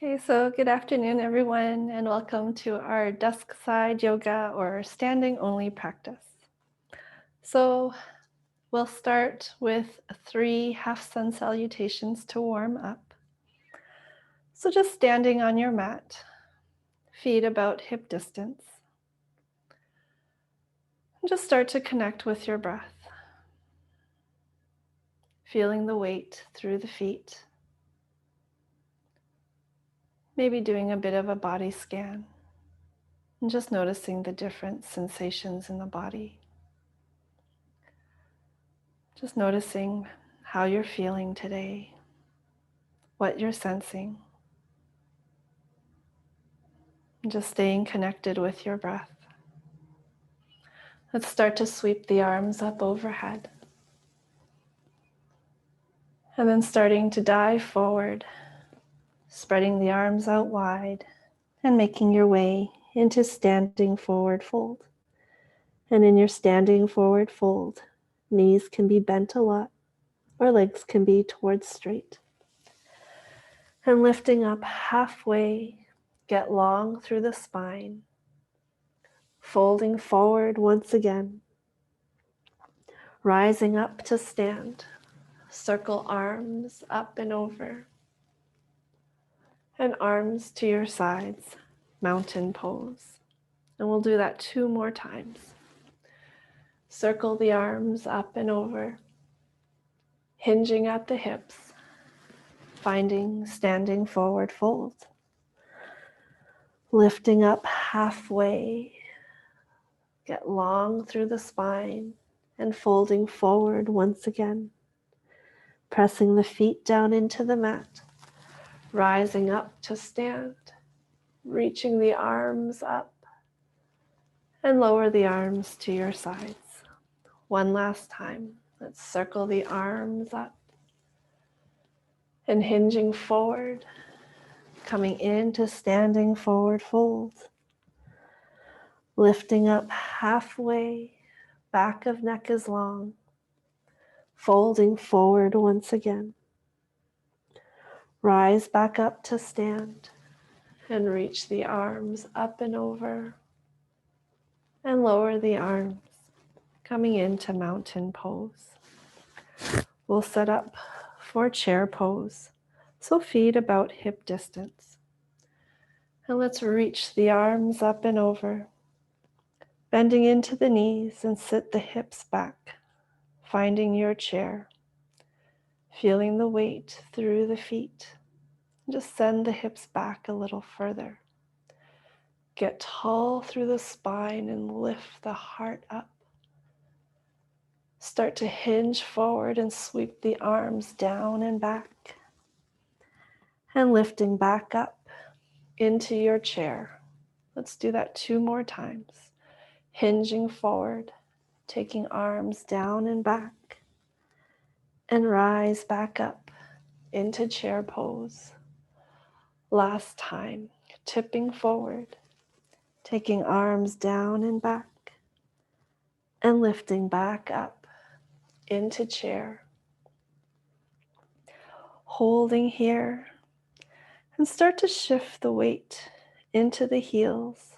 Okay, so good afternoon, everyone, and welcome to our desk side yoga or standing only practice. So we'll start with 3 half sun salutations to warm up. So just standing on your mat, feet about hip distance. And just start to connect with your breath, feeling the weight through the feet. Maybe doing a bit of a body scan and just noticing the different sensations in the body. Just noticing how you're feeling today, what you're sensing, and just staying connected with your breath. Let's start to sweep the arms up overhead. And then starting to dive forward, spreading the arms out wide and making your way into standing forward fold. And in your standing forward fold, knees can be bent a lot or legs can be towards straight. And lifting up halfway, get long through the spine. Folding forward once again. Rising up to stand. Circle arms up and over. And arms to your sides, mountain pose. And we'll do that 2 more times. Circle the arms up and over, hinging at the hips, finding standing forward fold. Lifting up halfway, get long through the spine and folding forward once again. Pressing the feet down into the mat, rising up to stand, reaching the arms up and lower the arms to your sides. One last time, let's circle the arms up and hinging forward, coming into standing forward fold. Lifting up halfway, back of neck is long, folding forward once again. Rise back up to stand and reach the arms up and over and lower the arms, coming into mountain pose. We'll set up for chair pose, so feet about hip distance. And let's reach the arms up and over, bending into the knees and sit the hips back, finding your chair, feeling the weight through the feet. Just send the hips back a little further. Get tall through the spine and lift the heart up. Start to hinge forward and sweep the arms down and back. And lifting back up into your chair. Let's do that 2 more times. Hinging forward, taking arms down and back. And rise back up into chair pose. Last time, tipping forward, taking arms down and back, and lifting back up into chair. Holding here, and start to shift the weight into the heels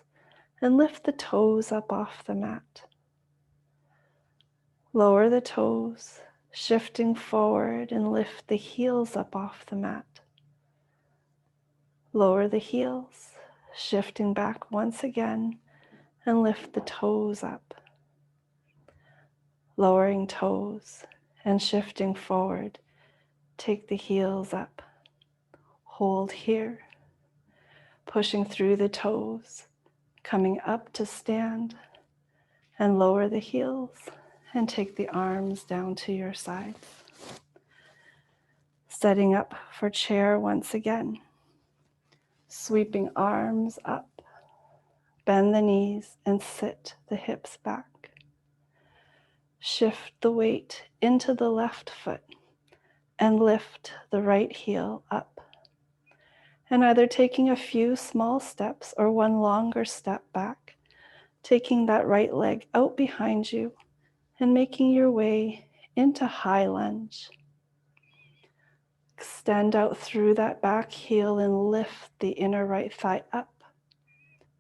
and lift the toes up off the mat. Lower the toes, shifting forward and lift the heels up off the mat. Lower the heels, shifting back once again and lift the toes up. Lowering toes and shifting forward, take the heels up. Hold here, pushing through the toes, coming up to stand and lower the heels and take the arms down to your sides. Setting up for chair once again. Sweeping arms up, bend the knees and sit the hips back. Shift the weight into the left foot and lift the right heel up. And either taking a few small steps or one longer step back, taking that right leg out behind you and making your way into high lunge. Extend out through that back heel and lift the inner right thigh up.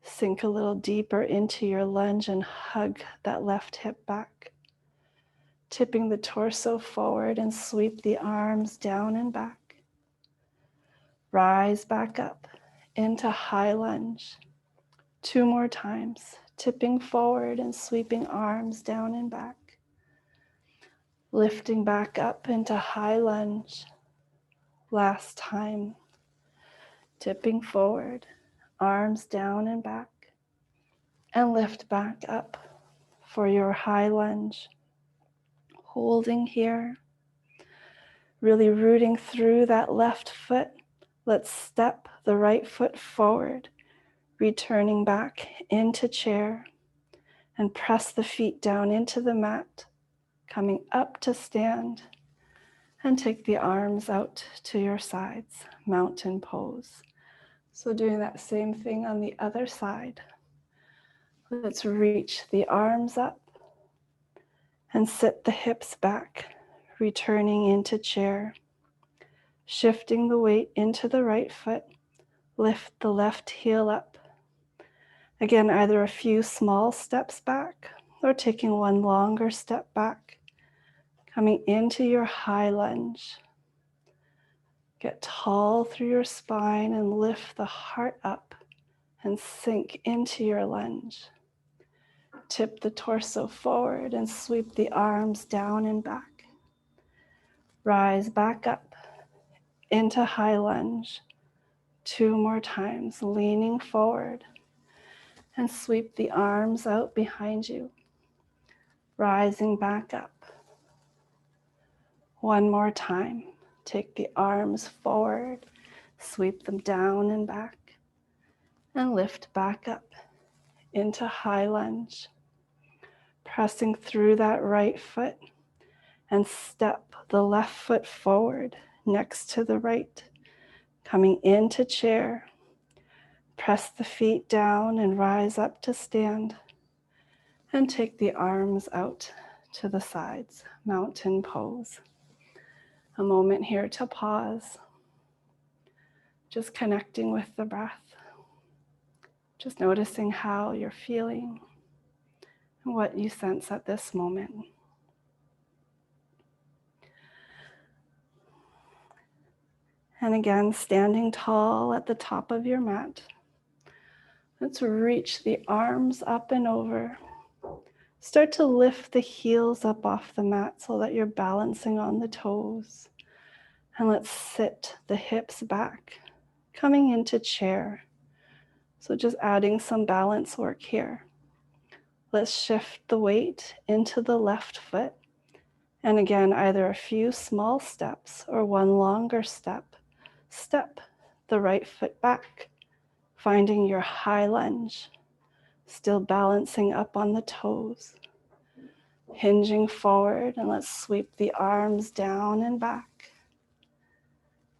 Sink a little deeper into your lunge and hug that left hip back. Tipping the torso forward and sweep the arms down and back. Rise back up into high lunge. 2 more times, tipping forward and sweeping arms down and back. Lifting back up into high lunge. Last time, tipping forward, arms down and back. And lift back up for your high lunge. Holding here, really rooting through that left foot. Let's step the right foot forward, returning back into chair and press the feet down into the mat, coming up to stand and take the arms out to your sides, mountain pose. So doing that same thing on the other side. Let's reach the arms up and sit the hips back, returning into chair. Shifting the weight into the right foot, lift the left heel up. Again, either a few small steps back or taking one longer step back, coming into your high lunge. Get tall through your spine and lift the heart up and sink into your lunge. Tip the torso forward and sweep the arms down and back. Rise back up into high lunge. 2 more times, leaning forward and sweep the arms out behind you. Rising back up. 1 more time, take the arms forward, sweep them down and back, and lift back up into high lunge. Pressing through that right foot and step the left foot forward next to the right. Coming into chair, press the feet down and rise up to stand. And take the arms out to the sides, mountain pose. A moment here to pause. Just connecting with the breath. Just noticing how you're feeling and what you sense at this moment. And again, standing tall at the top of your mat. Let's reach the arms up and over. Start to lift the heels up off the mat so that you're balancing on the toes. And let's sit the hips back, coming into chair. So just adding some balance work here. Let's shift the weight into the left foot. And again, either a few small steps or one longer step. Step the right foot back, finding your high lunge. Still balancing up on the toes. Hinging forward, and let's sweep the arms down and back.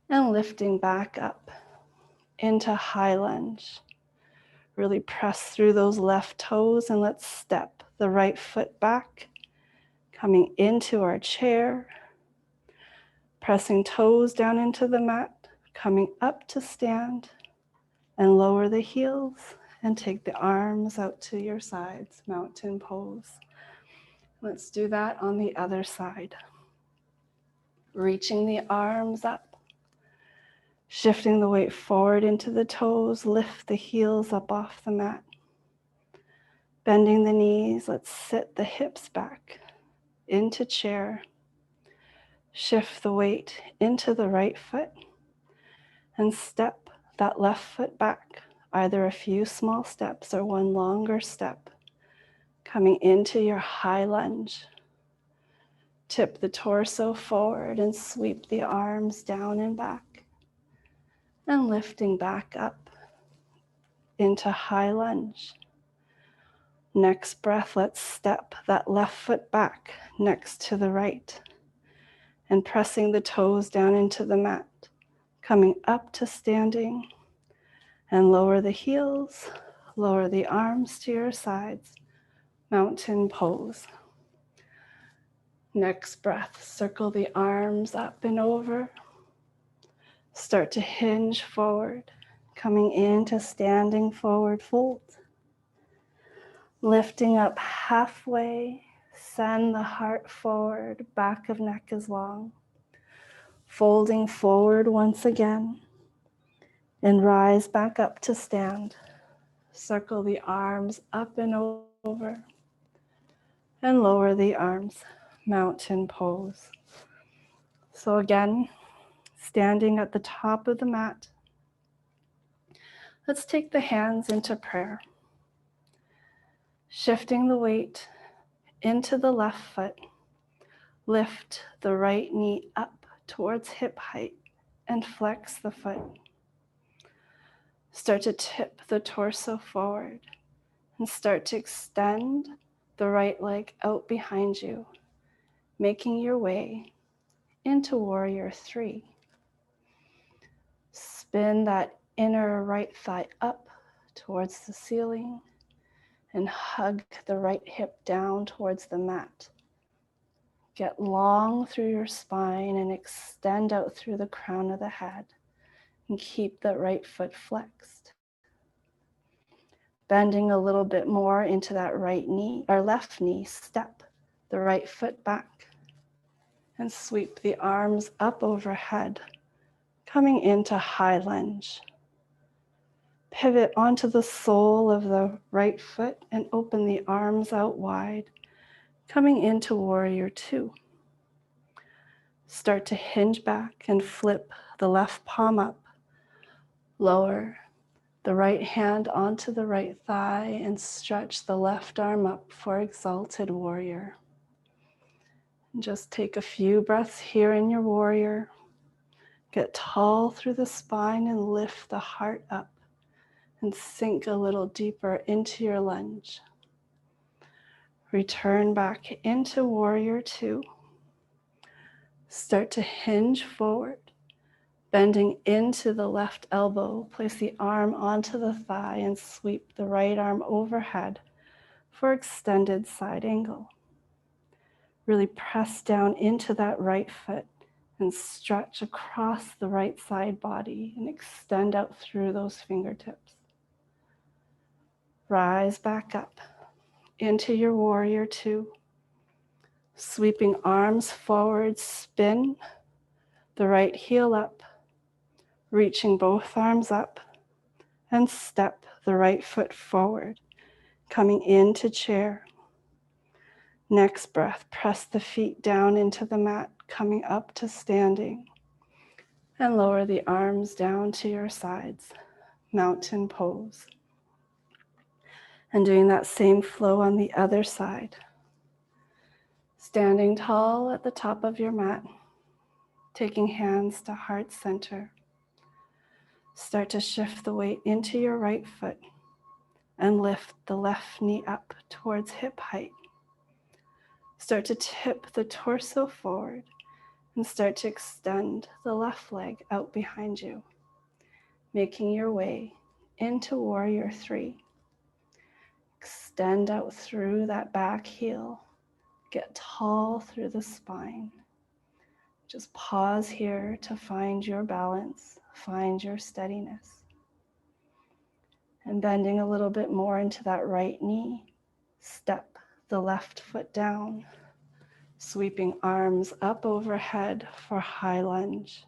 And lifting back up into high lunge. Really press through those left toes and let's step the right foot back. Coming into our chair. Pressing toes down into the mat. Coming up to stand. And lower the heels and take the arms out to your sides, mountain pose. Let's do that on the other side. Reaching the arms up. Shifting the weight forward into the toes, lift the heels up off the mat. Bending the knees, let's sit the hips back into chair. Shift the weight into the right foot and step that left foot back, either a few small steps or one longer step. Coming into your high lunge. Tip the torso forward and sweep the arms down and back. And lifting back up into high lunge. Next breath, let's step that left foot back next to the right. And pressing the toes down into the mat. Coming up to standing. And lower the heels, lower the arms to your sides. Mountain pose. Next breath, circle the arms up and over. Start to hinge forward, coming into standing forward fold. Lifting up halfway, send the heart forward, back of neck is long. Folding forward once again, and rise back up to stand. Circle the arms up and over, and lower the arms, mountain pose. So again, standing at the top of the mat, let's take the hands into prayer. Shifting the weight into the left foot, lift the right knee up towards hip height and flex the foot. Start to tip the torso forward and start to extend the right leg out behind you, making your way into warrior 3. Spin that inner right thigh up towards the ceiling and hug the right hip down towards the mat. Get long through your spine and extend out through the crown of the head and keep the right foot flexed. Bending a little bit more into that right knee or left knee, step the right foot back and sweep the arms up overhead, coming into high lunge. Pivot onto the sole of the right foot and open the arms out wide, coming into warrior 2. Start to hinge back and flip the left palm up. Lower the right hand onto the right thigh and stretch the left arm up for exalted warrior. And just take a few breaths here in your warrior. Get tall through the spine and lift the heart up and sink a little deeper into your lunge. Return back into warrior 2. Start to hinge forward, bending into the left elbow. Place the arm onto the thigh and sweep the right arm overhead for extended side angle. Really press down into that right foot and stretch across the right side body and extend out through those fingertips. Rise back up into your warrior 2. Sweeping arms forward, spin the right heel up, reaching both arms up, and step the right foot forward, coming into chair. Next breath, press the feet down into the mat, coming up to standing, and lower the arms down to your sides, mountain pose. And doing that same flow on the other side. Standing tall at the top of your mat, taking hands to heart center. Start to shift the weight into your right foot and lift the left knee up towards hip height. Start to tip the torso forward and start to extend the left leg out behind you, making your way into warrior 3. Extend out through that back heel. Get tall through the spine. Just pause here to find your balance, find your steadiness. And bending a little bit more into that right knee, step the left foot down, sweeping arms up overhead for high lunge.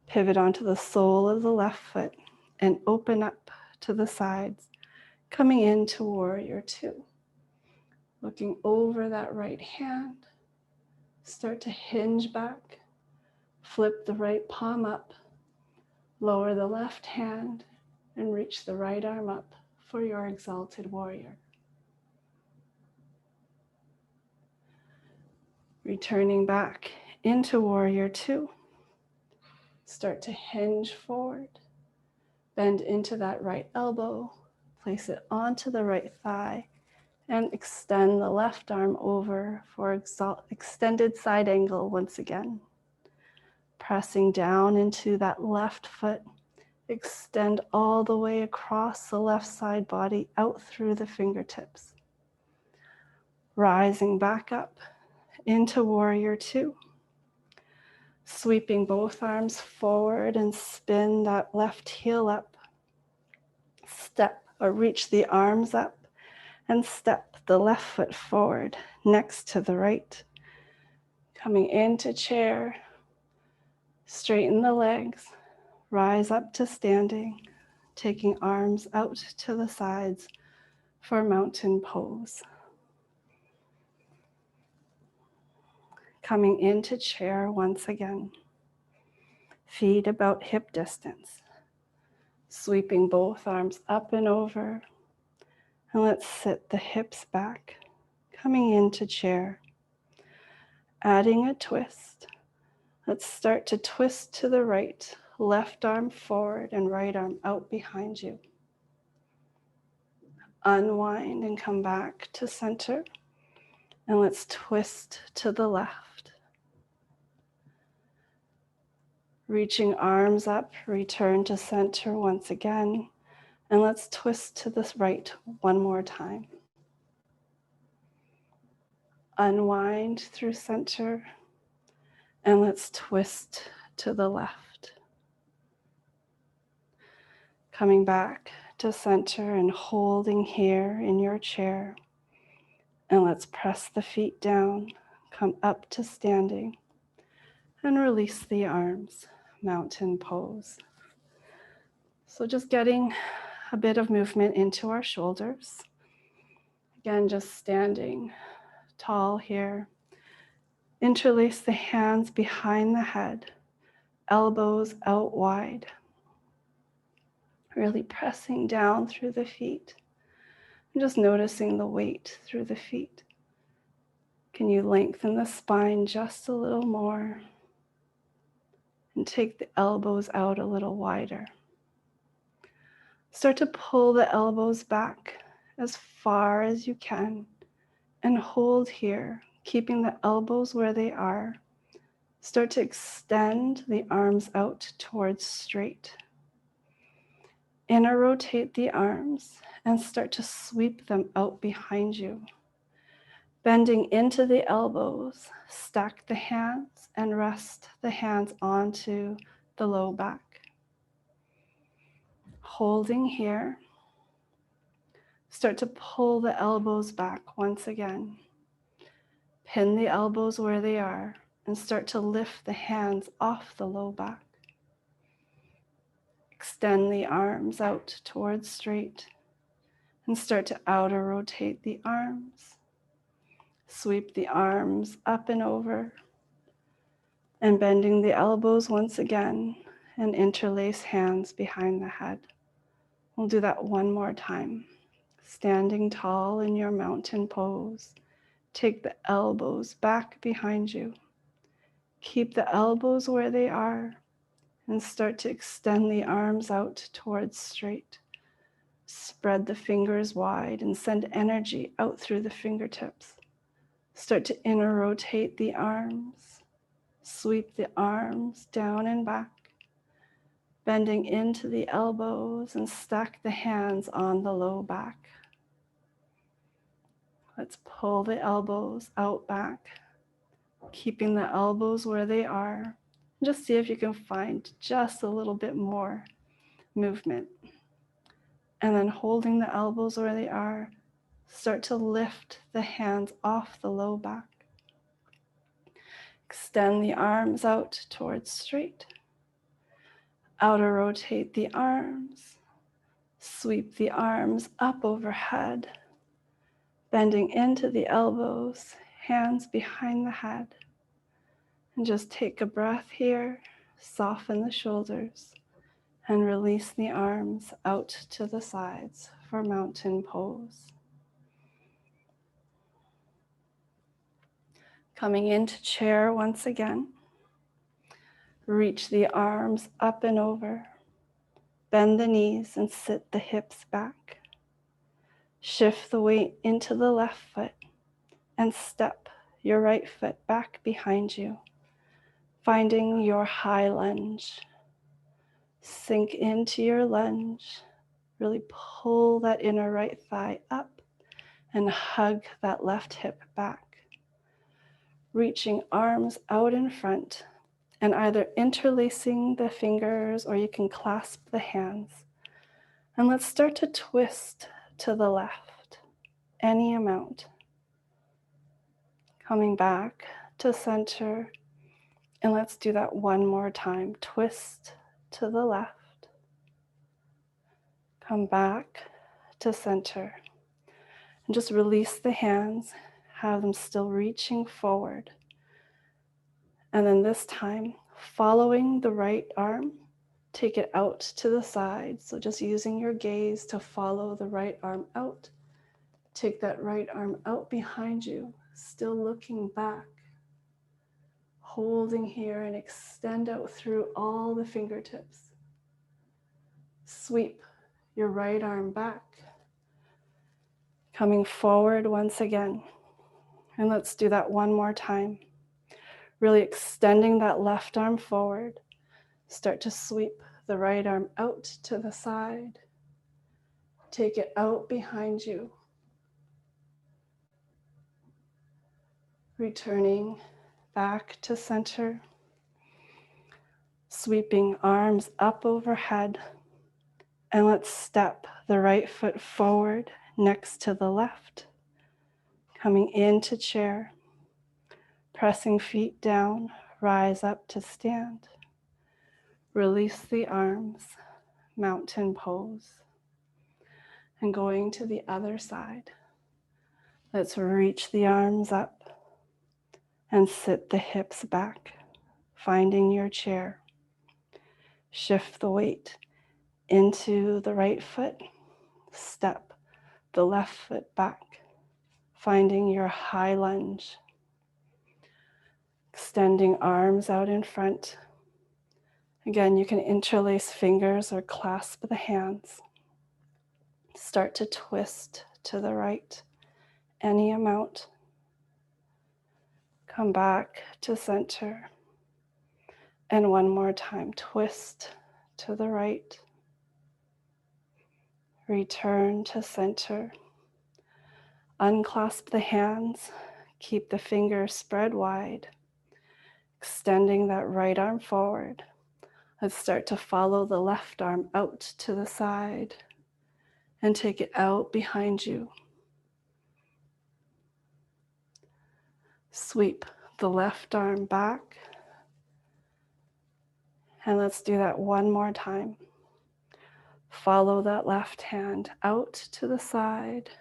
Pivot onto the sole of the left foot and open up to the sides, coming into warrior 2. Looking over that right hand, start to hinge back, flip the right palm up, lower the left hand, and reach the right arm up for your exalted warrior. Returning back into warrior 2, start to hinge forward, bend into that right elbow, place it onto the right thigh, and extend the left arm over for extended side angle once again. Pressing down into that left foot, extend all the way across the left side body out through the fingertips. Rising back up into warrior 2. Sweeping both arms forward and spin that left heel up. Step or reach the arms up and step the left foot forward next to the right. Coming into chair, straighten the legs, rise up to standing, taking arms out to the sides for mountain pose. Coming into chair once again. Feet about hip distance. Sweeping both arms up and over. And let's sit the hips back. Coming into chair. Adding a twist. Let's start to twist to the right. Left arm forward and right arm out behind you. Unwind and come back to center. And let's twist to the left. Reaching arms up, return to center once again. And let's twist to the right one more time. Unwind through center. And let's twist to the left. Coming back to center and holding here in your chair. And let's press the feet down, come up to standing, and release the arms, mountain pose. So just getting a bit of movement into our shoulders. Again, just standing tall here. Interlace the hands behind the head, elbows out wide. Really pressing down through the feet. And just noticing the weight through the feet. Can you lengthen the spine just a little more? And take the elbows out a little wider. Start to pull the elbows back as far as you can and hold here, keeping the elbows where they are. Start to extend the arms out towards straight. Inner rotate the arms and start to sweep them out behind you. Bending into the elbows, stack the hands and rest the hands onto the low back. Holding here, start to pull the elbows back once again. Pin the elbows where they are and start to lift the hands off the low back. Extend the arms out towards straight and start to outer rotate the arms. Sweep the arms up and over and bending the elbows once again and interlace hands behind the head. We'll do that one more time. Standing tall in your mountain pose. Take the elbows back behind you. Keep the elbows where they are and start to extend the arms out towards straight. Spread the fingers wide and send energy out through the fingertips. Start to inner rotate the arms. Sweep the arms down and back. Bending into the elbows and stack the hands on the low back. Let's pull the elbows out back, keeping the elbows where they are. Just see if you can find just a little bit more movement. And then holding the elbows where they are, start to lift the hands off the low back. Extend the arms out towards straight. Outer rotate the arms. Sweep the arms up overhead. Bending into the elbows, hands behind the head. And just take a breath here. Soften the shoulders. And release the arms out to the sides for mountain pose. Coming into chair once again. Reach the arms up and over. Bend the knees and sit the hips back. Shift the weight into the left foot and step your right foot back behind you, finding your high lunge. Sink into your lunge. Really pull that inner right thigh up and hug that left hip back. Reaching arms out in front and either interlacing the fingers or you can clasp the hands. And let's start to twist to the left, any amount. Coming back to center, and let's do that one more time. Twist to the left. Come back to center. And just release the hands, have them still reaching forward. And then this time, following the right arm, take it out to the side. So just using your gaze to follow the right arm out. Take that right arm out behind you, still looking back. Holding here and extend out through all the fingertips. Sweep your right arm back. Coming forward once again. And let's do that one more time. Really extending that left arm forward. Start to sweep the right arm out to the side. Take it out behind you. Returning back to center. Sweeping arms up overhead. And let's step the right foot forward next to the left. Coming into chair. Pressing feet down, rise up to stand. Release the arms, mountain pose. And going to the other side. Let's reach the arms up and sit the hips back, finding your chair. Shift the weight into the right foot. Step the left foot back, finding your high lunge. Extending arms out in front. Again, you can interlace fingers or clasp the hands. Start to twist to the right, any amount. Come back to center. And one more time, twist to the right. Return to center. Unclasp the hands. Keep the fingers spread wide. Extending that right arm forward. Let's start to follow the left arm out to the side and take it out behind you. Sweep the left arm back. And let's do that one more time. Follow that left hand out to the side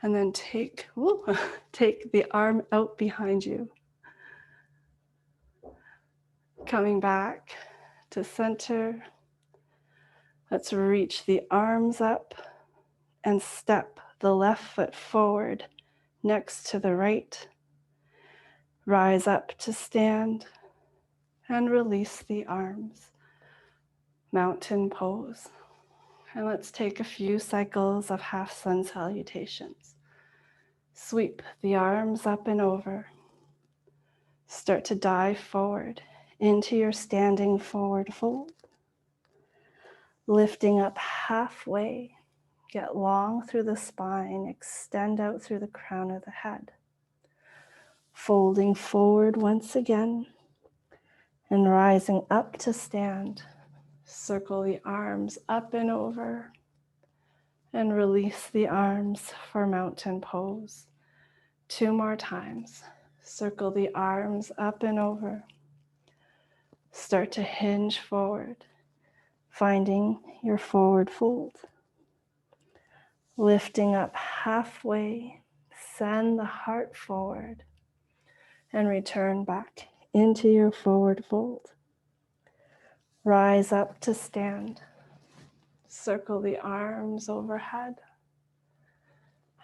and then take the arm out behind you. Coming back to center. Let's reach the arms up and step the left foot forward next to the right. Rise up to stand and release the arms. Mountain pose. And let's take a few cycles of half sun salutations. Sweep the arms up and over. Start to dive forward into your standing forward fold. Lifting up halfway. Get long through the spine. Extend out through the crown of the head. Folding forward once again. And rising up to stand. Circle the arms up and over. And release the arms for mountain pose. 2 more times. Circle the arms up and over. Start to hinge forward, finding your forward fold. Lifting up halfway, send the heart forward and return back into your forward fold. Rise up to stand. Circle the arms overhead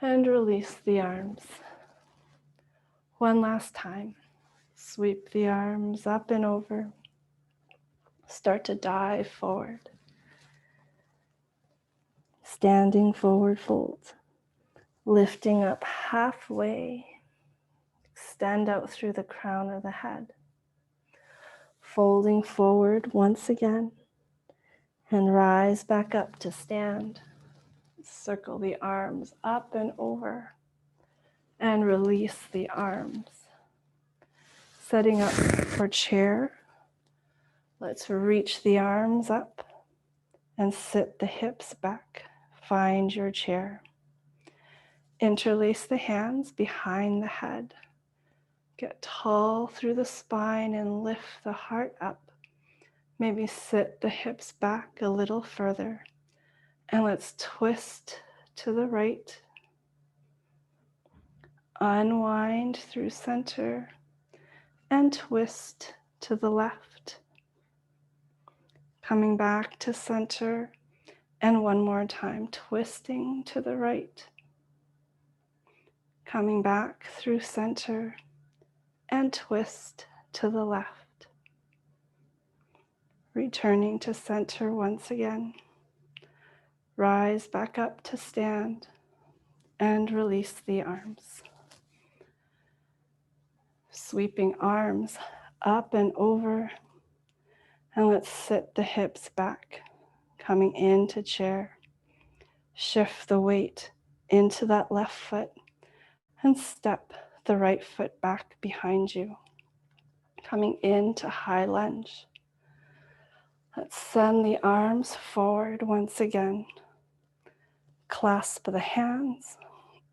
and release the arms. One last time. Sweep the arms up and over. Start to dive forward. Standing forward fold. Lifting up halfway. Extend out through the crown of the head. Folding forward once again. And rise back up to stand. Circle the arms up and over. And release the arms. Setting up for chair. Let's reach the arms up and sit the hips back. Find your chair. Interlace the hands behind the head. Get tall through the spine and lift the heart up. Maybe sit the hips back a little further. And let's twist to the right. Unwind through center and twist to the left. Coming back to center and one more time, twisting to the right. Coming back through center and twist to the left. Returning to center once again. Rise back up to stand and release the arms. Sweeping arms up and over. And let's sit the hips back, coming into chair. Shift the weight into that left foot and step the right foot back behind you, coming into high lunge. Let's send the arms forward once again. Clasp the hands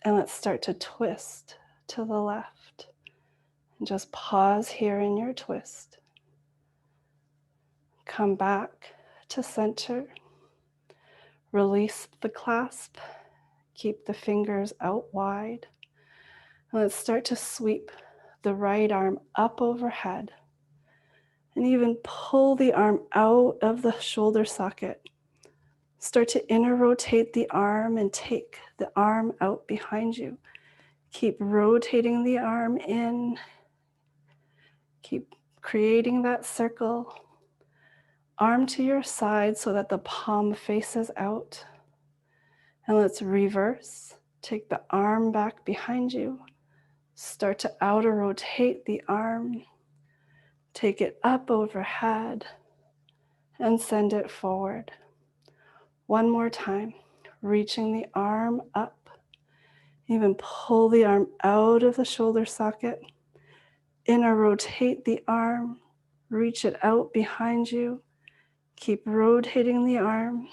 and let's start to twist to the left. And just pause here in your twist. Come back to center. Release the clasp. Keep the fingers out wide. And let's start to sweep the right arm up overhead. And even pull the arm out of the shoulder socket. Start to inner rotate the arm and take the arm out behind you. Keep rotating the arm in. Keep creating that circle. Arm to your side so that the palm faces out. And let's reverse. Take the arm back behind you. Start to outer rotate the arm. Take it up overhead and send it forward. One more time. Reaching the arm up. Even pull the arm out of the shoulder socket. Inner rotate the arm. Reach it out behind you. Keep rotating the arm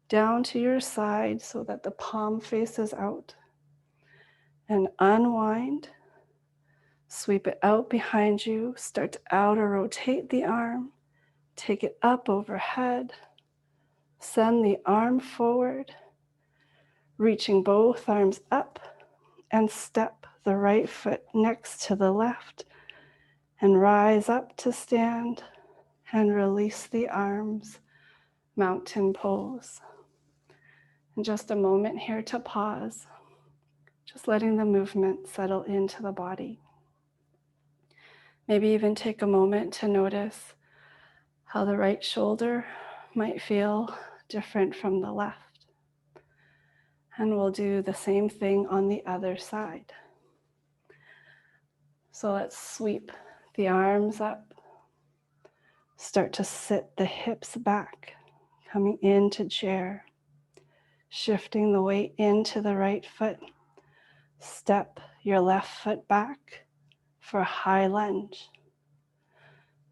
down to your side so that the palm faces out. And unwind. Sweep it out behind you. Start to outer rotate the arm. Take it up overhead. Send the arm forward. Reaching both arms up and step the right foot next to the left. And rise up to stand and release the arms. Mountain pose. And just a moment here to pause. Just letting the movement settle into the body. Maybe even take a moment to notice how the right shoulder might feel different from the left. And we'll do the same thing on the other side. So let's sweep the arms up. Start to sit the hips back, coming into chair. Shifting the weight into the right foot. Step your left foot back for a high lunge.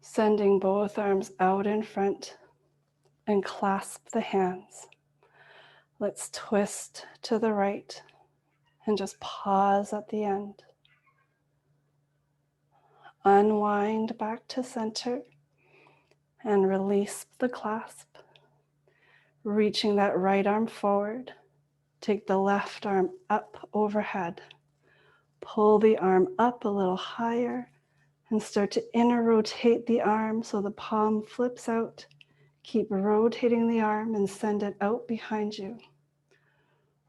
Sending both arms out in front and clasp the hands. Let's twist to the right and just pause at the end. Unwind back to center and release the clasp. Reaching that right arm forward. Take the left arm up overhead. Pull the arm up a little higher and start to inner rotate the arm so the palm flips out. Keep rotating the arm and send it out behind you.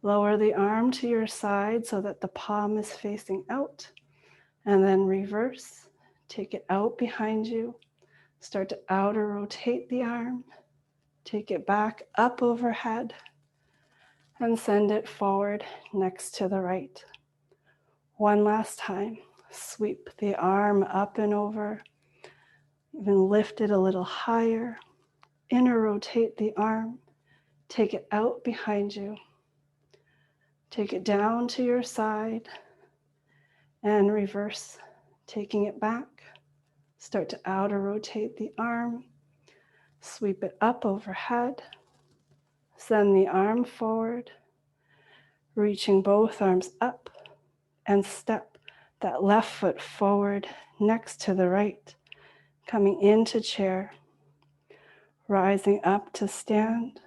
Lower the arm to your side so that the palm is facing out. And then reverse. Take it out behind you. Start to outer rotate the arm. Take it back up overhead. And send it forward next to the right. One last time. Sweep the arm up and over. Even lift it a little higher. Inner rotate the arm. Take it out behind you. Take it down to your side. And reverse. Taking it back. Start to outer rotate the arm. Sweep it up overhead. Send the arm forward. Reaching both arms up and step that left foot forward next to the right. Coming into chair. Rising up to stand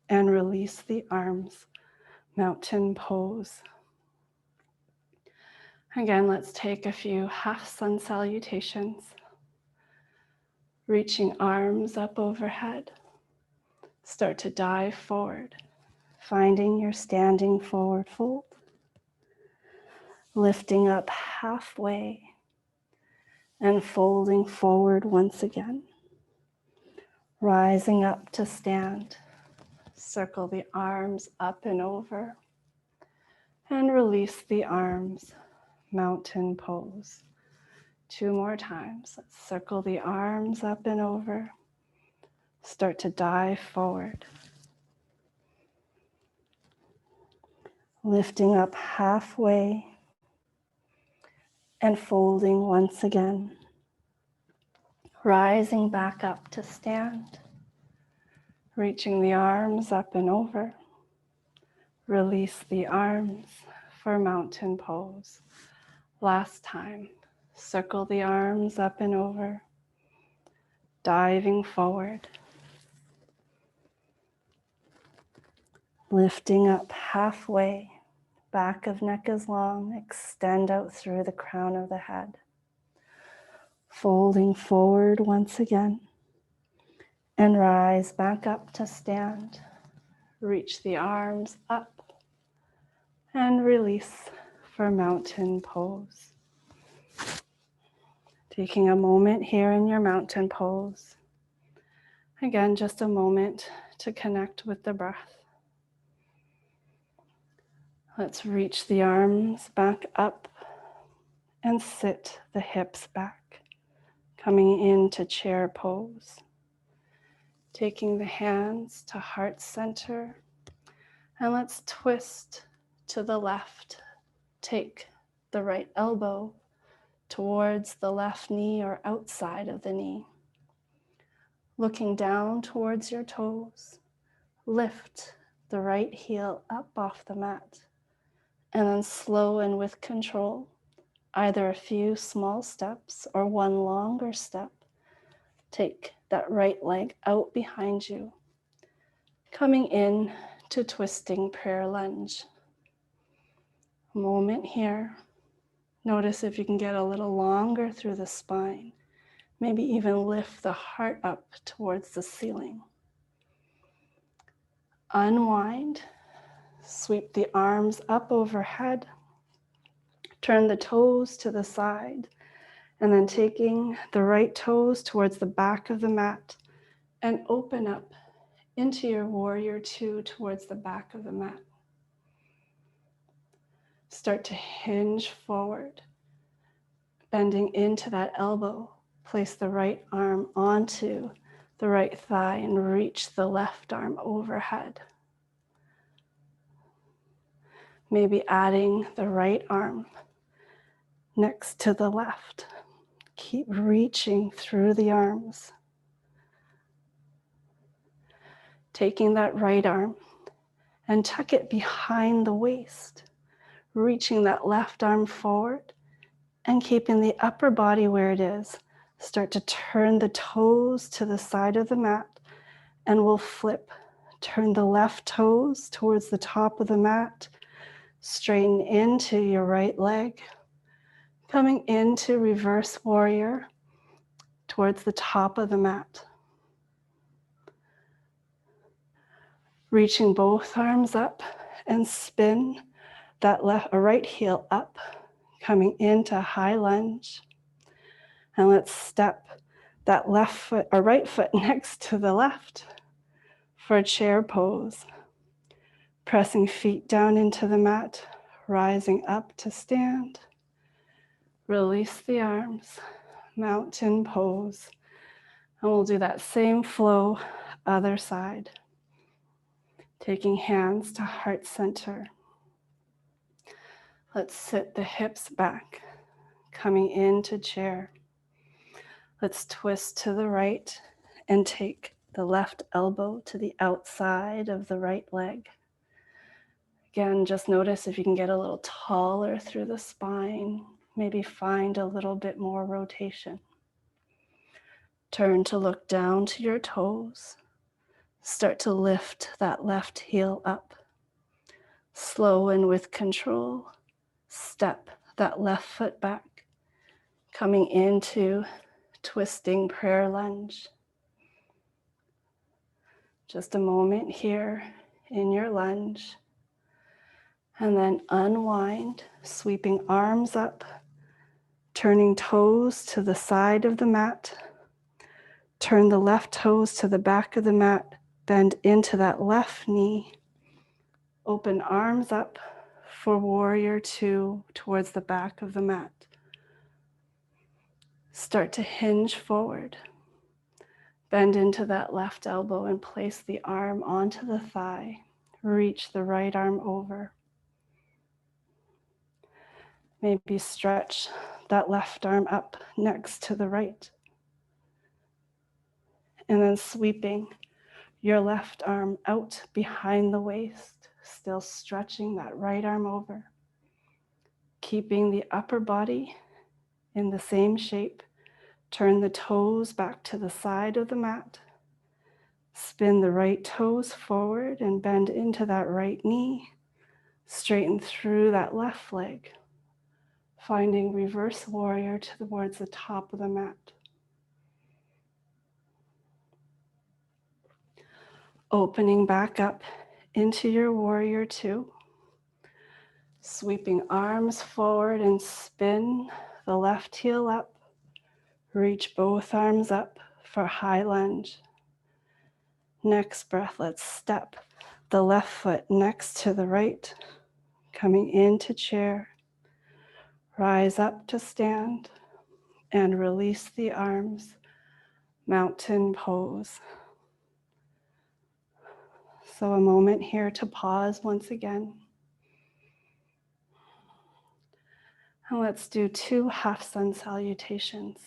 and release the arms. Mountain pose. Again, let's take a few half sun salutations. Reaching arms up overhead. Start to dive forward, finding your standing forward fold. Lifting up halfway and folding forward once again. Rising up to stand. Circle the arms up and over and release the arms. Mountain pose. 2 more times. Let's circle the arms up and over. Start to dive forward. Lifting up halfway and folding once again. Rising back up to stand. Reaching the arms up and over. Release the arms for mountain pose. Last time. Circle the arms up and over. Diving forward. Lifting up halfway. Back of neck is long. Extend out through the crown of the head. Folding forward once again. And rise back up to stand. Reach the arms up. And release for mountain pose. Taking a moment here in your mountain pose. Again, just a moment to connect with the breath. Let's reach the arms back up and sit the hips back, coming into chair pose. Taking the hands to heart center, and let's twist to the left. Take the right elbow towards the left knee or outside of the knee. Looking down towards your toes, lift the right heel up off the mat, and then slow and with control, either a few small steps or one longer step, take that right leg out behind you, coming in to twisting prayer lunge. A moment here. Notice if you can get a little longer through the spine. Maybe even lift the heart up towards the ceiling. Unwind. Sweep the arms up overhead. Turn the toes to the side. And then taking the right toes towards the back of the mat and open up into your warrior two towards the back of the mat. Start to hinge forward, bending into that elbow. Place the right arm onto the right thigh and reach the left arm overhead. Maybe adding the right arm next to the left. Keep reaching through the arms. Taking that right arm and tuck it behind the waist. Reaching that left arm forward and keeping the upper body where it is. Start to turn the toes to the side of the mat and we'll flip. Turn the left toes towards the top of the mat. Straighten into your right leg. Coming into reverse warrior towards the top of the mat. Reaching both arms up and spin that right heel up, coming into high lunge. And let's step that left foot or right foot next to the left for a chair pose. Pressing feet down into the mat, rising up to stand. Release the arms, mountain pose. And we'll do that same flow, other side. Taking hands to heart center. Let's sit the hips back, coming into chair. Let's twist to the right and take the left elbow to the outside of the right leg. Again, just notice if you can get a little taller through the spine, maybe find a little bit more rotation. Turn to look down to your toes. Start to lift that left heel up. Slow and with control, step that left foot back, coming into twisting prayer lunge. Just a moment here in your lunge. And then unwind, sweeping arms up, turning toes to the side of the mat. Turn the left toes to the back of the mat, bend into that left knee. Open arms up for warrior two towards the back of the mat. Start to hinge forward. Bend into that left elbow and place the arm onto the thigh. Reach the right arm over. Maybe stretch that left arm up next to the right. And then sweeping your left arm out behind the waist, still stretching that right arm over. Keeping the upper body in the same shape. Turn the toes back to the side of the mat. Spin the right toes forward and bend into that right knee. Straighten through that left leg. Finding reverse warrior towards the top of the mat. Opening back up into your warrior two. Sweeping arms forward and spin the left heel up. Reach both arms up for high lunge. Next breath, let's step the left foot next to the right, coming into chair. Rise up to stand and release the arms, mountain pose. So a moment here to pause once again. And let's do 2 half sun salutations.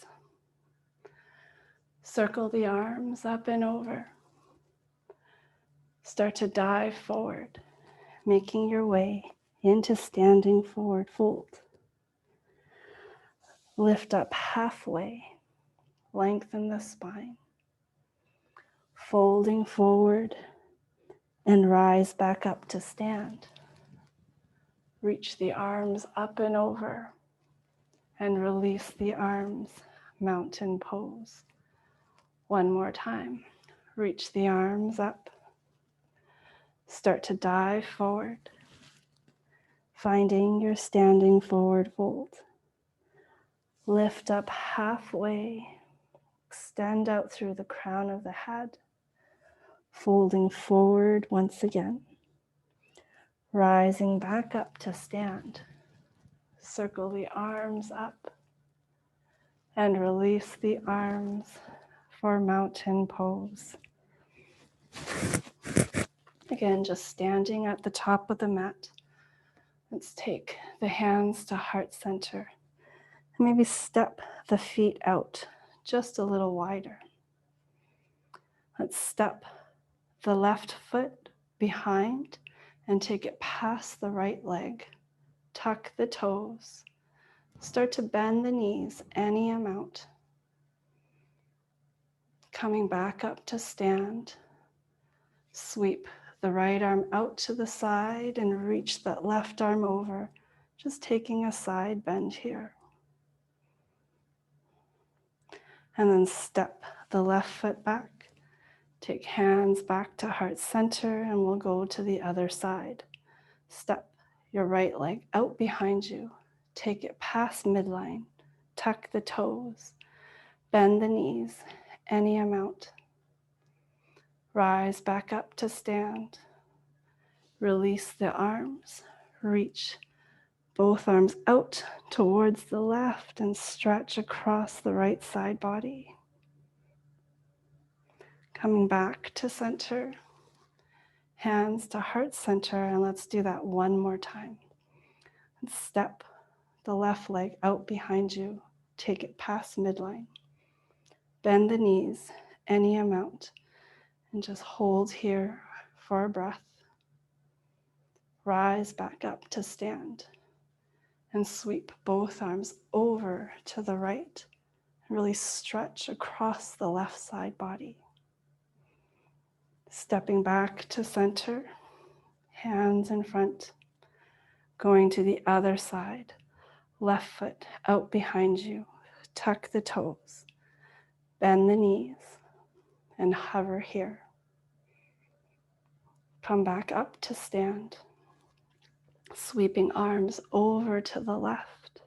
Circle the arms up and over. Start to dive forward, making your way into standing forward fold. Lift up halfway, lengthen the spine. Folding forward and rise back up to stand. Reach the arms up and over and release the arms, mountain pose. One more time. Reach the arms up. Start to dive forward, finding your standing forward fold. Lift up halfway, extend out through the crown of the head, folding forward once again. Rising back up to stand. Circle the arms up and release the arms for mountain pose. Again, just standing at the top of the mat. Let's take the hands to heart center. And maybe step the feet out just a little wider. Let's step the left foot behind and take it past the right leg. Tuck the toes. Start to bend the knees any amount. Coming back up to stand. Sweep the right arm out to the side and reach that left arm over. Just taking a side bend here. And then step the left foot back. Take hands back to heart center and we'll go to the other side. Step your right leg out behind you. Take it past midline. Tuck the toes. Bend the knees any amount. Rise back up to stand. Release the arms. Reach both arms out towards the left and stretch across the right side body. Coming back to center. Hands to heart center, and let's do that one more time. And step the left leg out behind you. Take it past midline. Bend the knees any amount and just hold here for a breath. Rise back up to stand and sweep both arms over to the right. Really stretch across the left side body. Stepping back to center, hands in front, going to the other side, left foot out behind you, tuck the toes, bend the knees, and hover here. Come back up to stand, sweeping arms over to the left,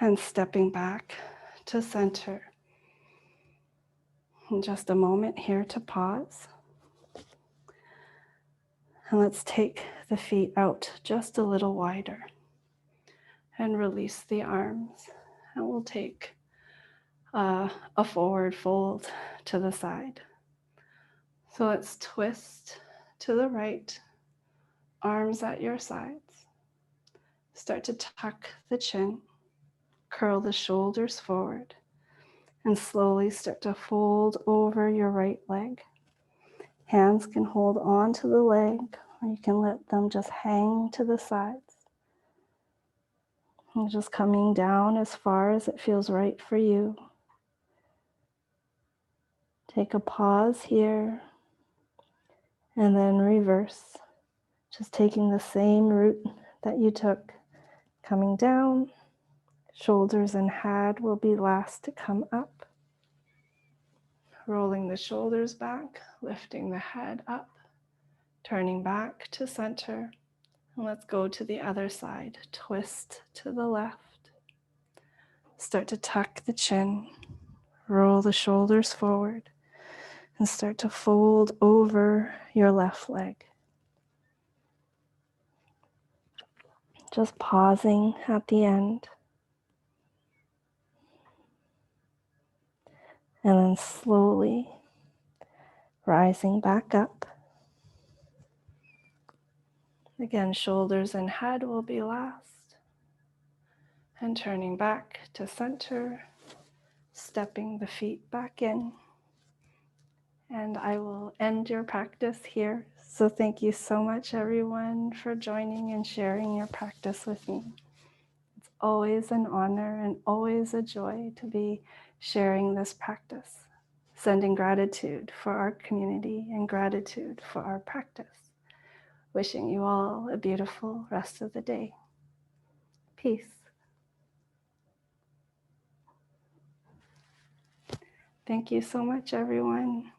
and stepping back to center. And just a moment here to pause. And let's take the feet out just a little wider and release the arms. And we'll take a forward fold to the side. So let's twist to the right, arms at your sides. Start to tuck the chin, curl the shoulders forward, and slowly start to fold over your right leg. Hands can hold on to the leg, or you can let them just hang to the sides. And just coming down as far as it feels right for you. Take a pause here, and then reverse. Just taking the same route that you took, coming down. Shoulders and head will be last to come up. Rolling the shoulders back, lifting the head up, turning back to center. And let's go to the other side. Twist to the left. Start to tuck the chin. Roll the shoulders forward. And start to fold over your left leg. Just pausing at the end. And then slowly rising back up. Again, shoulders and head will be last. And turning back to center, stepping the feet back in. And I will end your practice here. So thank you so much, everyone, for joining and sharing your practice with me. It's always an honor and always a joy to be sharing this practice. Sending gratitude for our community and gratitude for our practice. Wishing you all a beautiful rest of the day. Peace. Thank you so much, everyone.